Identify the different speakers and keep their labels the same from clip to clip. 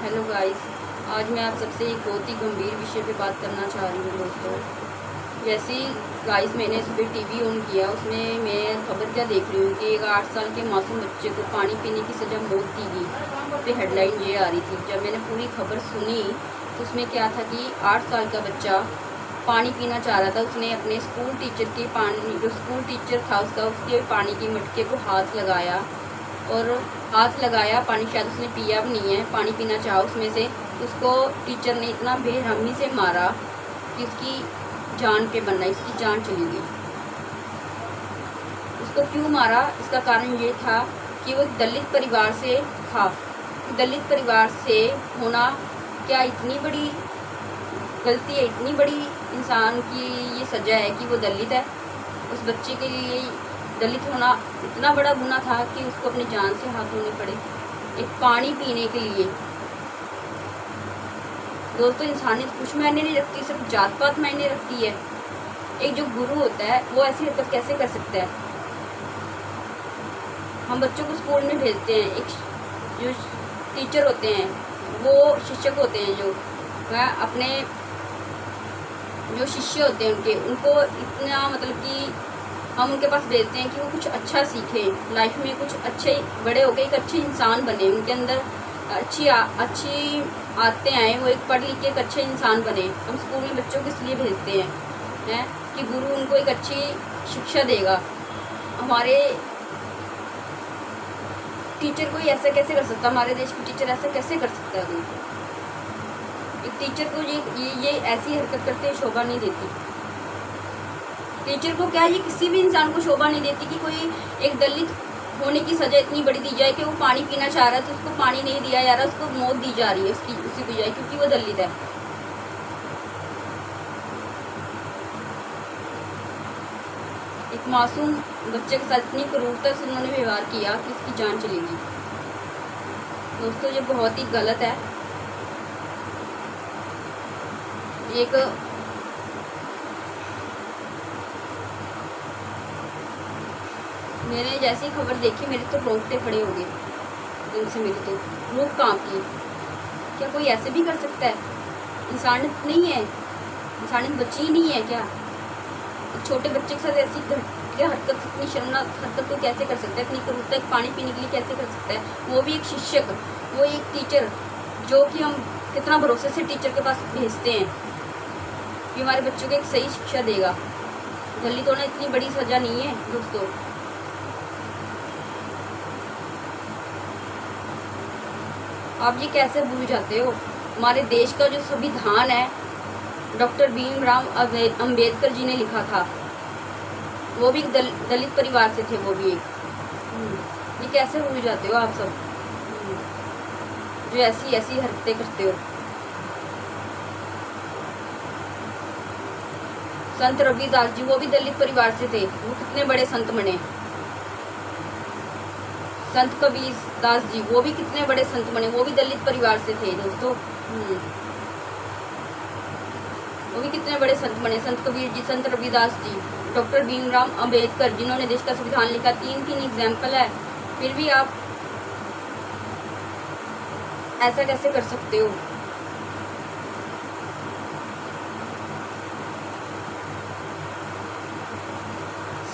Speaker 1: Hello guys, आज मैं आप सबसे एक बहुत ही गंभीर विषय पे बात करना चाह रही हूँ दोस्तों। जैसे ही गाइस मैंने सुबह टीवी ऑन किया, उसमें मैं खबर क्या देख रही हूँ कि एक 8 साल के मासूम बच्चे को पानी पीने की सज़ा मौत दी गई। तो हेडलाइन ये आ रही थी। जब मैंने पूरी खबर सुनी तो उसमें क्या था कि 8 साल का बच्चा पानी पीना चाह रहा था। उसने अपने स्कूल टीचर के पानी, जो स्कूल टीचर था उसका, उसके पानी की मटके को हाथ लगाया। पानी शायद उसने पिया भी नहीं है, पानी पीना चाहा उसमें से। उसको टीचर ने इतना बेरहमी से मारा कि उसकी जान पे बनना, इसकी जान चली गई। उसको क्यों मारा? इसका कारण ये था कि वो एक दलित परिवार से था। दलित परिवार से होना क्या इतनी बड़ी गलती है, इतनी बड़ी इंसान की ये सज़ा है कि वो दलित है। उस बच्चे के लिए दलित होना इतना बड़ा गुनाह था कि उसको अपनी जान से हाथ धोने पड़े एक पानी पीने के लिए। दोस्तों, इंसानियत कुछ मायने नहीं रखती, सिर्फ जात पात मायने रखती है। एक जो गुरु होता है वो ऐसी हरकत कैसे कर सकता है? हम बच्चों को स्कूल में भेजते हैं, एक जो टीचर होते हैं, वो शिक्षक होते हैं, जो वह अपने जो शिष्य होते हैं उनको इतना मतलब कि हम उनके पास भेजते हैं कि वो कुछ अच्छा सीखें, लाइफ में कुछ अच्छे बड़े होकर एक अच्छे इंसान बने, उनके अंदर अच्छी आदतें आए, वो एक पढ़ लिख के एक अच्छे इंसान बने। हम स्कूल में बच्चों को इसलिए भेजते हैं कि गुरु उनको एक अच्छी शिक्षा देगा। हमारे टीचर कोई ऐसा कैसे कर सकता? हमारे देश के टीचर ऐसा कैसे कर सकता है? कोई एक टीचर को ये ऐसी हरकत करते हुए शोभा नहीं देती। टीचर को क्या, ये किसी भी इंसान को शोभा नहीं देती कि कोई एक दलित होने की सजा इतनी बड़ी दी जाए कि वो पानी पीना चाह रहा है तो उसको पानी नहीं दिया जा रहा, उसको मौत दी जा रही है उसकी उसी बजाय, क्योंकि वो दलित है। एक मासूम बच्चे के साथ इतनी क्रूरता से उन्होंने व्यवहार किया कि उसकी जान चली गई। दोस्तों, ये बहुत ही गलत है। एक मैंने जैसी खबर देखी, मेरे तो रोंगटे खड़े हो गए उनसे, मेरी तो रूह कांप की। क्या कोई ऐसे भी कर सकता है? इंसानियत नहीं है? इंसानियत बची ही नहीं है क्या? एक छोटे बच्चे के साथ ऐसी घटिया हरकत, इतनी शर्मनाक हरकत को कैसे कर सकता है? इतनी क्रूरता पानी पीने के लिए कैसे कर सकता है? वो भी एक शिक्षक, वो एक टीचर, जो कि हम कितना भरोसे से टीचर के पास भेजते हैं कि हमारे बच्चों को एक सही शिक्षा देगा। दलित होना इतनी बड़ी सजा नहीं है दोस्तों। आप ये कैसे भूल जाते हो? हमारे देश का जो संविधान है, डॉक्टर भीमराव अंबेडकर जी ने लिखा था। वो भी दलित परिवार से थे, वो भी एक। ये कैसे भूल जाते हो आप सब जो ऐसी ऐसी हरकतें करते हो? संत रविदास जी, वो भी दलित परिवार से थे, वो कितने बड़े संत बने। संत कबीर दास जी, वो भी कितने बड़े संत बने, वो भी दलित परिवार से थे दोस्तों। वो भी कितने बड़े संत बने, संत कबीर जी, संत रविदास जी, डॉक्टर भीमराव अंबेडकर, जिन्होंने देश का संविधान लिखा। तीन एग्जाम्पल है, फिर भी आप ऐसा कैसे कर सकते हो?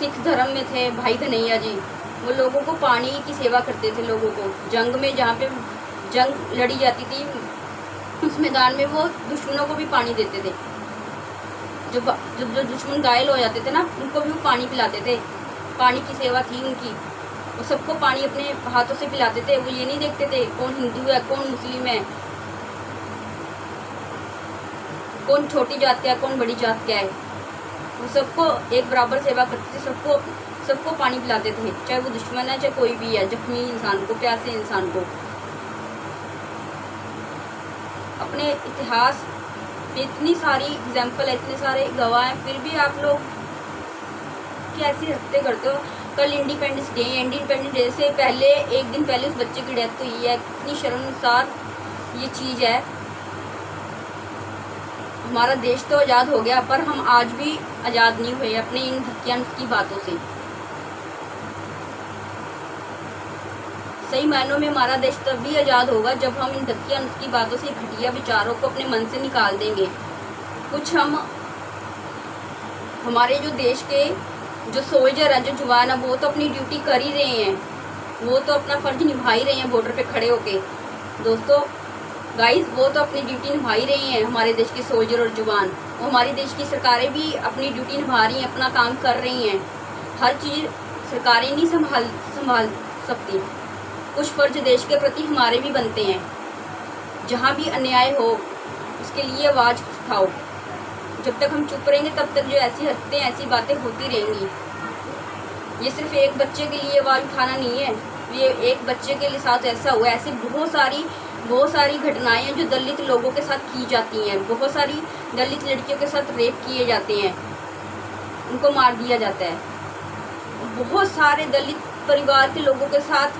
Speaker 1: सिख धर्म में थे भाई कन्हैया जी, वो लोगों को पानी की सेवा करते थे। लोगों को जंग में, जहाँ पे जंग लड़ी जाती थी, उस मैदान में वो दुश्मनों को भी पानी देते थे। जो दुश्मन घायल हो जाते थे ना, उनको भी वो पानी पिलाते थे। पानी की सेवा थी उनकी। वो सबको पानी अपने हाथों से पिलाते थे। वो ये नहीं देखते थे कौन हिंदू है, कौन मुस्लिम है, कौन छोटी जात का है, कौन बड़ी जात का है। वो सबको एक बराबर सेवा करते थे, सबको पानी पिलाते थे, चाहे वो दुश्मन है, चाहे कोई भी है, जख्मी इंसान को, प्यासे इंसान को। अपने इतिहास में इतनी सारी एग्जाम्पल है, इतने सारे गवाह हैं, फिर भी आप लोग कैसी हरकतें करते हो? कल इंडिपेंडेंस डे से पहले, एक दिन पहले उस बच्चे की डेथ हुई है। कितनी शर्मसार ये चीज़ है। हमारा देश तो आज़ाद हो गया, पर हम आज भी आज़ाद नहीं हुए अपने इन धक्कियां की बातों से। सही मायनों में हमारा देश तभी आज़ाद होगा जब हम इन धक्किया नुस्खी बातों से, घटिया विचारों को अपने मन से निकाल देंगे। कुछ हमारे जो देश के जो सोल्जर हैं, जो जवान हैं, वो तो अपनी ड्यूटी कर ही रहे हैं, वो तो अपना फ़र्ज निभा ही रहे हैं बॉर्डर पे खड़े होके। दोस्तों गाइस, वो तो अपनी ड्यूटी निभा ही रहे हैं, हमारे देश के सोल्जर और जवान। और हमारी देश की सरकारें भी अपनी ड्यूटी निभा रही हैं, अपना काम कर रही हैं। हर चीज़ सरकारें नहीं संभाल सकती। कुछ फ़र्ज देश के प्रति हमारे भी बनते हैं। जहाँ भी अन्याय हो उसके लिए आवाज़ उठाओ। जब तक हम चुप रहेंगे तब तक जो ऐसी हरकतें, ऐसी बातें होती रहेंगी। ये सिर्फ एक बच्चे के लिए आवाज़ उठाना नहीं है, ये एक बच्चे के साथ ऐसा हुआ, ऐसी बहुत सारी घटनाएं हैं जो दलित लोगों के साथ की जाती हैं। बहुत सारी दलित लड़कियों के साथ रेप किए जाते हैं, उनको मार दिया जाता है। बहुत सारे दलित परिवार के लोगों के साथ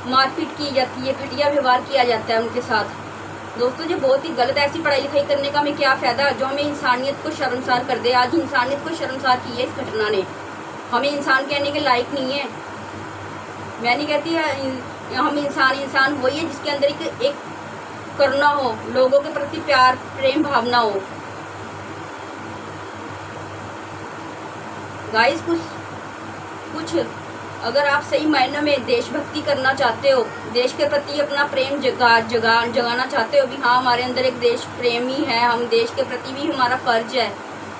Speaker 1: मारपीट की जाती है, घटिया व्यवहार किया जाता है उनके साथ। दोस्तों जो बहुत ही गलत, ऐसी पढ़ाई लिखाई करने का हमें क्या फ़ायदा जो हमें इंसानियत को शर्मसार कर दे। आज इंसानियत को शर्मसार की है इस घटना ने। हमें इंसान कहने के लायक नहीं है। मैं नहीं कहती हम इंसान वही है जिसके अंदर एक करुणा हो, लोगों के प्रति प्यार, प्रेम भावना हो। गाइस, कुछ अगर आप सही मायनों में देशभक्ति करना चाहते हो, देश के प्रति अपना प्रेम जगाना चाहते हो, भी हाँ हमारे अंदर एक देश प्रेमी है, हम देश के प्रति भी हमारा फ़र्ज है।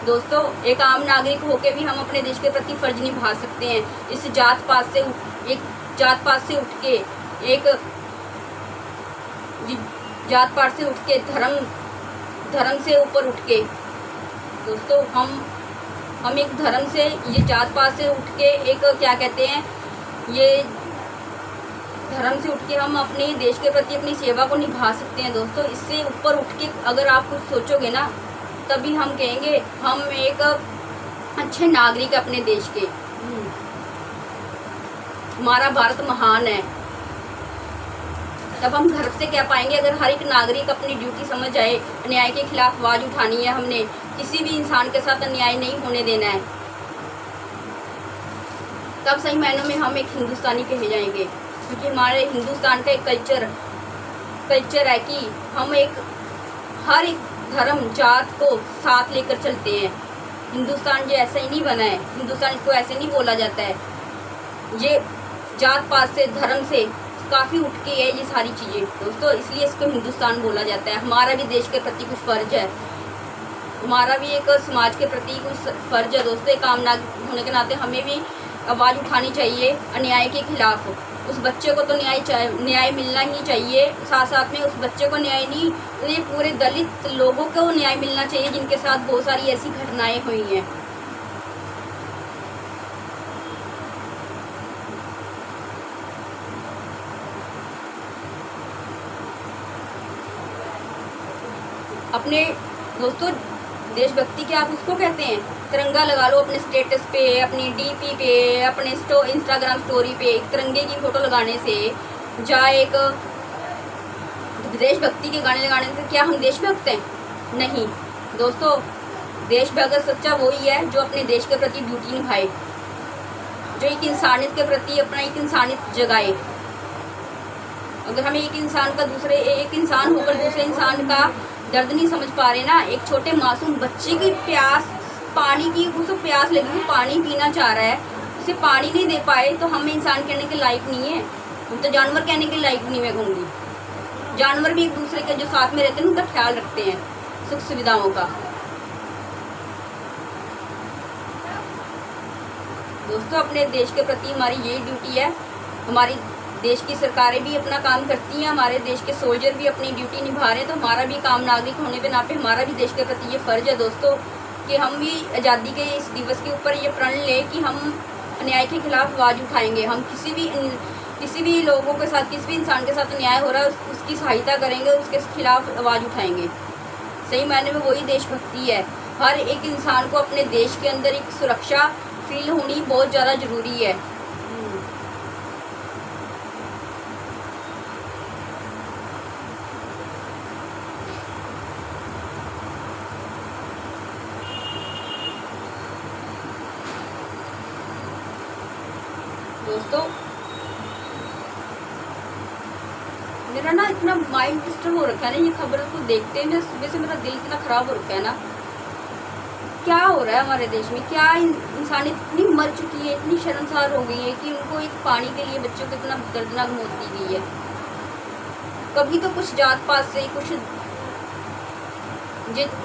Speaker 1: दोस्तों एक आम नागरिक होके भी हम अपने देश के प्रति फ़र्ज निभा सकते हैं। इस जात पात से उठ के, एक जात पात से उठ के, धर्म से ऊपर उठ के, दोस्तों हम एक धर्म से, ये जात पात से उठ के, एक क्या कहते हैं, ये धर्म से उठ के हम अपने देश के प्रति अपनी सेवा को निभा सकते हैं। दोस्तों इससे ऊपर उठ के अगर आप कुछ सोचोगे ना, तभी हम कहेंगे हम एक अच्छे नागरिक अपने देश के। हमारा भारत महान है। तब हम गर्व से कह पाएंगे अगर हर एक नागरिक अपनी ड्यूटी समझ जाए, अन्याय के खिलाफ आवाज़ उठानी है, हमने किसी भी इंसान के साथ अन्याय नहीं होने देना है, तब सही मायनों में हम एक हिंदुस्तानी कहे जाएंगे। क्योंकि हमारे हिंदुस्तान का एक कल्चर है कि हम हर एक धर्म जात को साथ लेकर चलते हैं। हिंदुस्तान जो ऐसा ही नहीं बना है, हिंदुस्तान इसको ऐसे नहीं बोला जाता है। ये जात पात से, धर्म से काफ़ी उठ के है ये सारी चीज़ें दोस्तों, इसलिए इसको हिंदुस्तान बोला जाता है। हमारा भी देश के प्रति कुछ फ़र्ज है, हमारा भी एक समाज के प्रति कुछ फ़र्ज है दोस्तों। एक आम नागरिक होने के नाते हमें भी आवाज़ उठानी चाहिए अन्याय के खिलाफ। उस बच्चे को तो न्याय मिलना ही चाहिए, साथ साथ में उस बच्चे को न्याय नहीं, ये पूरे दलित लोगों को न्याय मिलना चाहिए जिनके साथ बहुत सारी ऐसी घटनाएं हुई हैं। अपने दोस्तों देशभक्ति क्या आप उसको कहते हैं? तिरंगा लगा लो अपने स्टेटस पे, अपनी डीपी पे, अपने इंस्टाग्राम स्टोरी पे। एक तिरंगे की फ़ोटो लगाने से, या एक देशभक्ति के गाने लगाने से क्या हम देशभक्त हैं? नहीं दोस्तों, देशभक्त सच्चा वही है जो अपने देश के प्रति ड्यूटी निभाए, जो एक इंसानियत के प्रति अपना एक इंसानियत जगाए। अगर हमें एक इंसान होकर दूसरे इंसान का दर्द नहीं समझ पा रहे ना, एक छोटे मासूम बच्चे की पानी की उसको प्यास लगी, वो पानी पीना चाह रहा है, उसे पानी नहीं दे पाए तो हम इंसान कहने के लायक नहीं है, हम तो जानवर कहने के लायक नहीं। मैं कहूँगी जानवर भी एक दूसरे के जो साथ में रहते हैं उनका ख्याल रखते हैं, सुख सुविधाओं का। दोस्तों अपने देश के प्रति हमारी यही ड्यूटी है। हमारी देश की सरकारें भी अपना काम करती हैं, हमारे देश के सोल्जर भी अपनी ड्यूटी निभा रहे हैं, तो हमारा भी काम नागरिक होने के नाते हमारा भी देश के प्रति ये फ़र्ज है दोस्तों कि हम भी आज़ादी के इस दिवस के ऊपर ये प्रण लें कि हम अन्याय के खिलाफ आवाज़ उठाएंगे। हम किसी भी लोगों के साथ, किसी भी इंसान के साथ अन्याय हो रहा है उसकी सहायता करेंगे, उसके खिलाफ आवाज़ उठाएंगे। सही मायने में वही देशभक्ति है। हर एक इंसान को अपने देश के अंदर एक सुरक्षा फील होनी बहुत ज़्यादा ज़रूरी है। दोस्तों मेरा ना इतना माइंड डिस्टर्ब हो रखा है ना ये खबर को देखते हैं, सुबह से मेरा दिल इतना खराब हो रखा है ना। क्या हो रहा है हमारे देश में? क्या इंसान इतनी मर चुकी है, इतनी शर्मसार हो गई है कि उनको एक पानी के लिए बच्चों को इतना दर्दनाक मौत दी गई है। कभी तो कुछ जात पात से, कुछ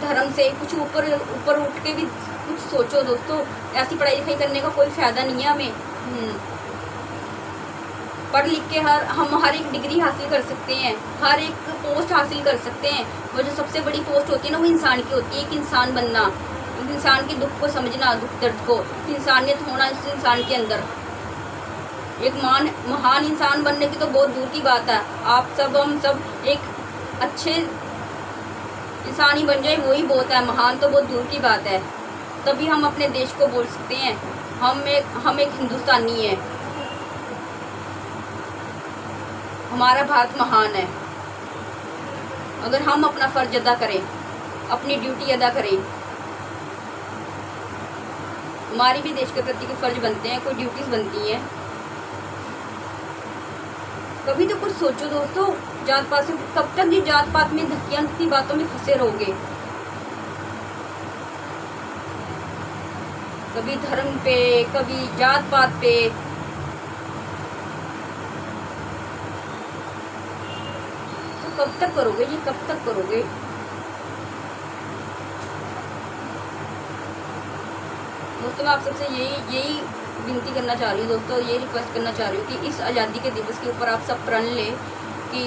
Speaker 1: धर्म से, कुछ ऊपर ऊपर उठ के भी कुछ सोचो दोस्तों। ऐसी पढ़ाई लिखाई करने का कोई फायदा नहीं है हमें। पढ़ लिख के हम हर एक डिग्री हासिल कर सकते हैं, हर एक पोस्ट हासिल कर सकते हैं। वो जो सबसे बड़ी पोस्ट होती है ना, वो इंसान की होती है। एक इंसान बनना, एक इंसान के दुख को समझना, दुख दर्द को, इंसानियत होना इस इंसान के अंदर। एक महान इंसान बनने की तो बहुत दूर की बात है। आप सब, हम सब एक अच्छे इंसान ही बन जाए वही बहुत है। महान तो बहुत दूर की बात है। तभी हम अपने देश को बोल सकते हैं हम एक हिंदुस्तानी है। हमारा भारत महान है। अगर हम अपना फर्ज अदा करें, अपनी ड्यूटी अदा करें, हमारी भी देश के प्रति के फर्ज बनते हैं, कोई ड्यूटीज बनती हैं। कभी तो कुछ सोचो दोस्तों। जात पात से कब तक ये जात पात में धक्कियां की बातों में फंसे रहोगे? कभी धर्म पे, कभी जात पात पे। तो कब तक करोगे ये? कब तक करोगे? दोस्तों मैं आप सबसे यही विनती करना चाह रही हूँ दोस्तों, ये रिक्वेस्ट करना चाह रही हूँ कि इस आज़ादी के दिवस के ऊपर आप सब प्रण लें कि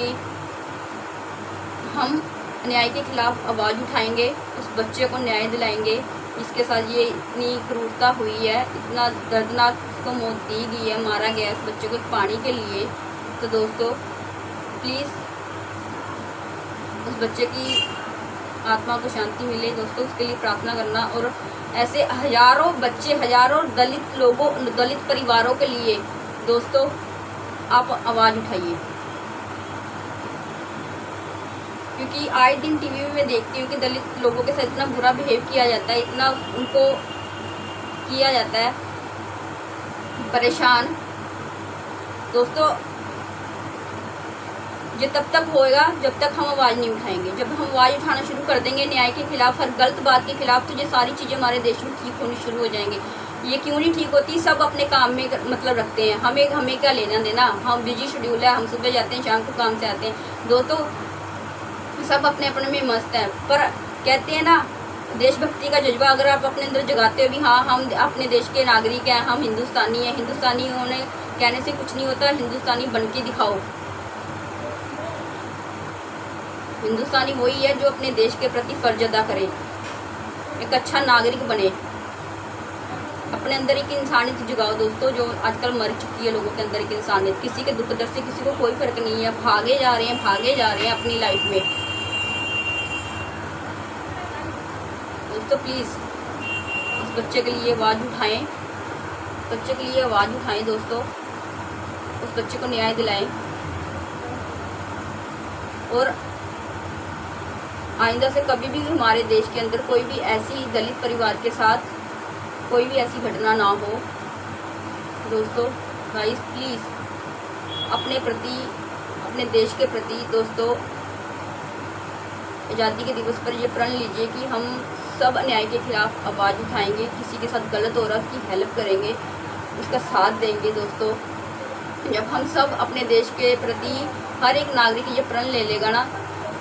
Speaker 1: हम न्याय के खिलाफ आवाज़ उठाएंगे, उस बच्चे को न्याय दिलाएंगे। इसके साथ ये इतनी क्रूरता हुई है, इतना दर्दनाक उसको मौत दी गई है, मारा गया इस बच्चे को पानी के लिए। तो दोस्तों प्लीज़ उस बच्चे की आत्मा को शांति मिले दोस्तों, उसके लिए प्रार्थना करना। और ऐसे हजारों बच्चे, हजारों दलित परिवारों के लिए दोस्तों आप आवाज़ उठाइए। क्योंकि आए दिन टीवी में मैं देखती हूँ कि दलित लोगों के साथ इतना बुरा बिहेव किया जाता है, इतना उनको किया जाता है परेशान। दोस्तों ये तब तक होएगा जब तक हम आवाज़ नहीं उठाएंगे। जब हम आवाज़ उठाना शुरू कर देंगे न्याय के खिलाफ, हर गलत बात के खिलाफ, तो ये सारी चीज़ें हमारे देश में ठीक होनी शुरू हो जाएंगी। ये क्यों नहीं ठीक होती? सब अपने काम में मतलब रखते हैं। हमें क्या लेना देना? हम बिजी शेड्यूल है, हम सुबह जाते हैं, शाम को काम से आते हैं। दोस्तों सब अपने अपने में मस्त हैं। पर कहते हैं ना, देशभक्ति का जज्बा अगर आप अपने अंदर जगाते हो भी, हाँ हम अपने देश के नागरिक हैं, हम हिंदुस्तानी हैं, हिंदुस्तानी होने कहने से कुछ नहीं होता, हिंदुस्तानी बन के दिखाओ। हिंदुस्तानी वही है जो अपने देश के प्रति फर्ज अदा करे, एक अच्छा नागरिक बने, अपने अंदर एक इंसानियत जगाओ दोस्तों, जो आजकल मर चुकी है लोगों के अंदर एक इंसानियत। किसी के दुख दर्द से किसी को कोई फर्क नहीं है, भागे जा रहे हैं अपनी लाइफ में। दोस्तों प्लीज़ उस बच्चे के लिए आवाज़ उठाएं, बच्चे के लिए आवाज़ उठाएं दोस्तों, उस बच्चे को न्याय दिलाएं। और आइंदा से कभी भी हमारे देश के अंदर कोई भी ऐसी दलित परिवार के साथ कोई भी ऐसी घटना ना हो दोस्तों। गाइस प्लीज़ अपने प्रति, अपने देश के प्रति दोस्तों आज़ादी के दिवस पर ये प्रण लीजिए कि हम सब अन्याय के खिलाफ आवाज़ उठाएंगे, किसी के साथ गलत हो रहा है उसकी हेल्प करेंगे, उसका साथ देंगे दोस्तों। जब हम सब अपने देश के प्रति हर एक नागरिक ये प्रण ले लेगा ना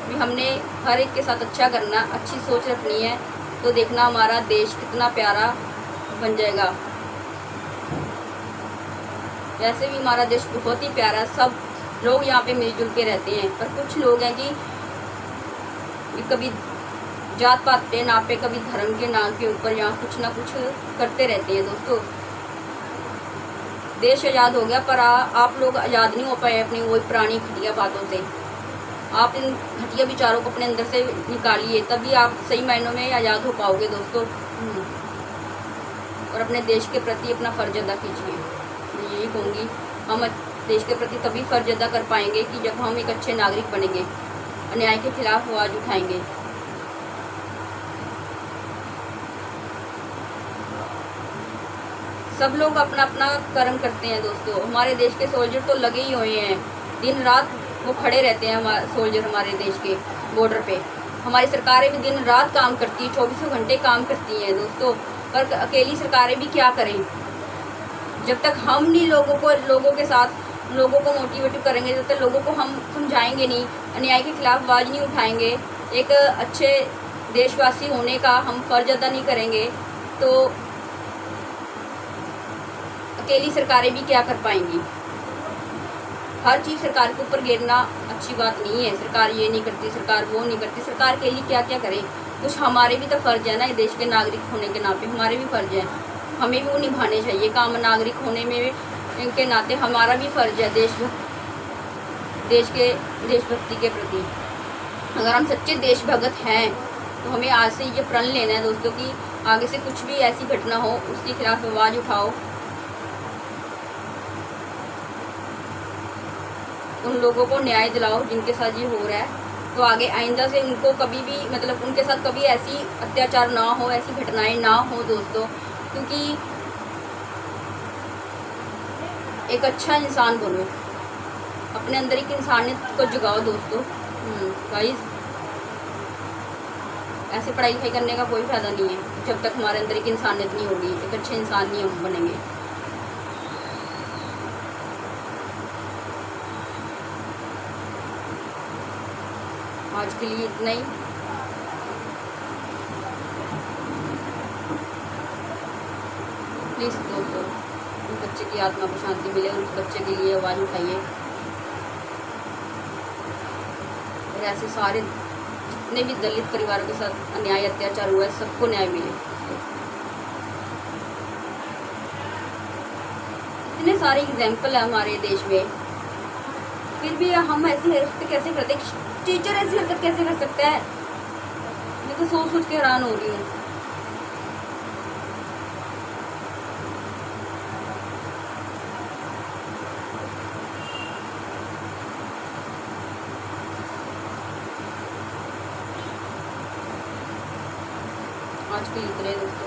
Speaker 1: भी हमने हर एक के साथ अच्छा करना, अच्छी सोच रखनी है, तो देखना हमारा देश कितना प्यारा बन जाएगा। वैसे भी हमारा देश बहुत ही प्यारा है, सब लोग यहाँ पे मिलजुल के रहते हैं। पर कुछ लोग हैं कि कभी जात पात पे नाम पे, कभी धर्म के नाम के ऊपर यहाँ कुछ ना कुछ करते रहते हैं दोस्तों। देश आज़ाद हो गया पर आप लोग आज़ाद नहीं हो पाए अपनी वही पुरानी घटिया बातों से। आप इन घटिया विचारों को अपने अंदर से निकालिए, तभी आप सही मायनों में आज़ाद हो पाओगे दोस्तों। और अपने देश के प्रति अपना फ़र्ज अदा कीजिए। मैं यही कहूँगी, हम देश के प्रति तभी फ़र्ज अदा कर पाएंगे कि जब हम एक अच्छे नागरिक बनेंगे, अन्याय के खिलाफ आवाज़ उठाएंगे। सब लोग अपना अपना कर्म करते हैं दोस्तों। हमारे देश के सोल्जर तो लगे ही हुए हैं, दिन रात वो खड़े रहते हैं, हमारे सोल्जर हमारे देश के बॉर्डर पे। हमारी सरकारें भी दिन रात काम करती हैं, 24 घंटे काम करती हैं दोस्तों, पर अकेली सरकारें भी क्या करें। जब तक हम नहीं लोगों के साथ लोगों को मोटिवेट करेंगे, जब तक लोगों को हम समझाएंगे नहीं, अन्याय के खिलाफ आवाज़ नहीं उठाएंगे, एक अच्छे देशवासी होने का हम फर्ज अदा नहीं करेंगे, तो अकेली सरकारें भी क्या कर पाएंगी। हर चीज़ सरकार के ऊपर गिरना अच्छी बात नहीं है। सरकार ये नहीं करती, सरकार वो नहीं करती, सरकार के लिए क्या क्या करे। कुछ हमारे भी तो फ़र्ज़ है ना, ये देश के नागरिक होने के नाते हमारे भी फ़र्ज़ है, हमें भी वो निभाने चाहिए काम। नागरिक होने में इनके नाते हमारा भी फ़र्ज़ है देशभक्ति के प्रति। अगर हम सच्चे देशभक्त हैं तो हमें आज से ये प्रण लेना है दोस्तों कि आगे से कुछ भी ऐसी घटना हो उसके खिलाफ आवाज़ उठाओ, उन लोगों को न्याय दिलाओ जिनके साथ ये हो रहा है। तो आगे आइंदा से उनको कभी भी मतलब उनके साथ कभी ऐसी अत्याचार ना हो, ऐसी घटनाएं ना हो दोस्तों। क्योंकि एक अच्छा इंसान बनो, अपने अंदर एक इंसानियत को जगाओ दोस्तों। गाइस, ऐसे पढ़ाई लिखाई करने का कोई फ़ायदा नहीं है जब तक हमारे अंदर एक इंसानियत नहीं होगी, एक अच्छे इंसान नहीं हम बनेंगे। आज के लिए इतना ही। प्लीज़ दोस्तों, उस बच्चे की आत्मा को शांति मिले, उस बच्चे के लिए आवाज़ उठाइए और ऐसे सारे जितने भी दलित परिवारों के साथ अन्याय अत्याचार हुआ है सबको न्याय मिले। इतने सारे एग्जाम्पल है हमारे देश में, फिर भी हम ऐसी हरकत कैसे करते, टीचर ऐसी हरकत कैसे कर सकता है। मैं तो सोच सोच के हैरान हो रही हूँ। आज के लिए इतने दोस्तों।